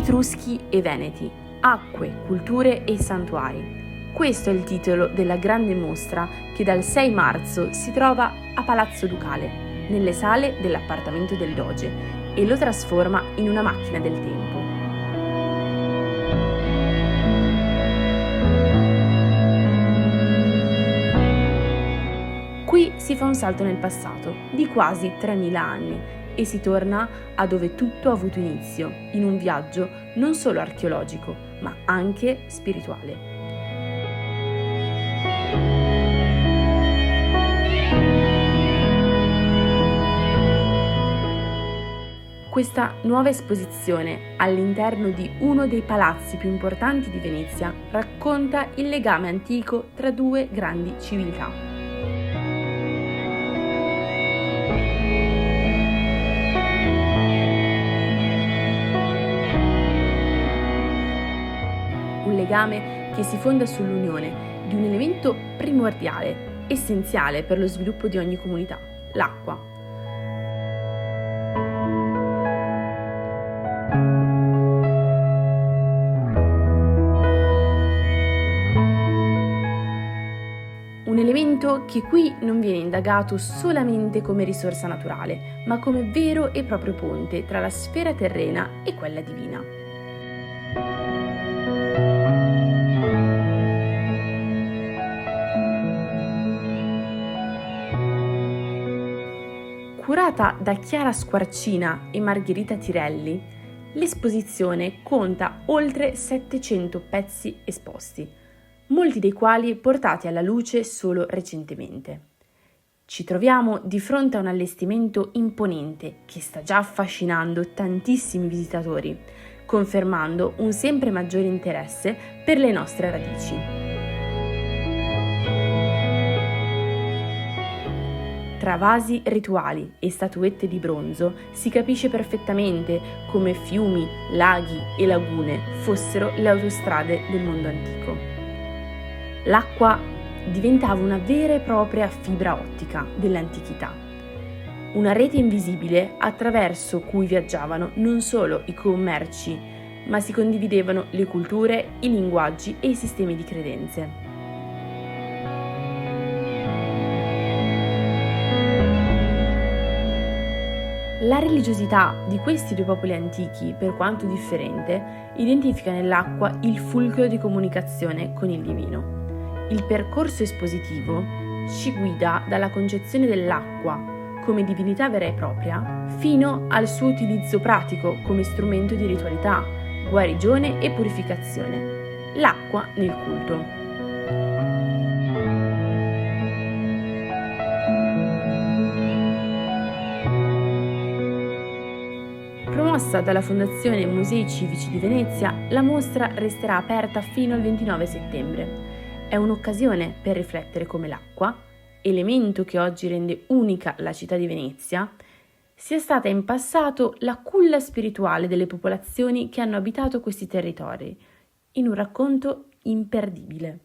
Etruschi e Veneti, acque, culture e santuari. Questo è il titolo della grande mostra che dal 6 marzo si trova a Palazzo Ducale, nelle sale dell'appartamento del Doge, e lo trasforma in una macchina del tempo. Qui si fa un salto nel passato di quasi 3000 anni e si torna a dove tutto ha avuto inizio, in un viaggio non solo archeologico, ma anche spirituale. Questa nuova esposizione all'interno di uno dei palazzi più importanti di Venezia racconta il legame antico tra due grandi civiltà. Un legame che si fonda sull'unione di un elemento primordiale, essenziale per lo sviluppo di ogni comunità, l'acqua. Un elemento che qui non viene indagato solamente come risorsa naturale, ma come vero e proprio ponte tra la sfera terrena e quella divina. Curata da Chiara Squarcina e Margherita Tirelli, l'esposizione conta oltre 700 pezzi esposti, molti dei quali portati alla luce solo recentemente. Ci troviamo di fronte a un allestimento imponente che sta già affascinando tantissimi visitatori, confermando un sempre maggiore interesse per le nostre radici. Tra vasi rituali e statuette di bronzo si capisce perfettamente come fiumi, laghi e lagune fossero le autostrade del mondo antico. L'acqua diventava una vera e propria fibra ottica dell'antichità, una rete invisibile attraverso cui viaggiavano non solo i commerci, ma si condividevano le culture, i linguaggi e i sistemi di credenze. La religiosità di questi due popoli antichi, per quanto differente, identifica nell'acqua il fulcro di comunicazione con il divino. Il percorso espositivo ci guida dalla concezione dell'acqua come divinità vera e propria fino al suo utilizzo pratico come strumento di ritualità, guarigione e purificazione. L'acqua nel culto. Promossa dalla Fondazione Musei Civici di Venezia, la mostra resterà aperta fino al 29 settembre. È un'occasione per riflettere come l'acqua, elemento che oggi rende unica la città di Venezia, sia stata in passato la culla spirituale delle popolazioni che hanno abitato questi territori, in un racconto imperdibile.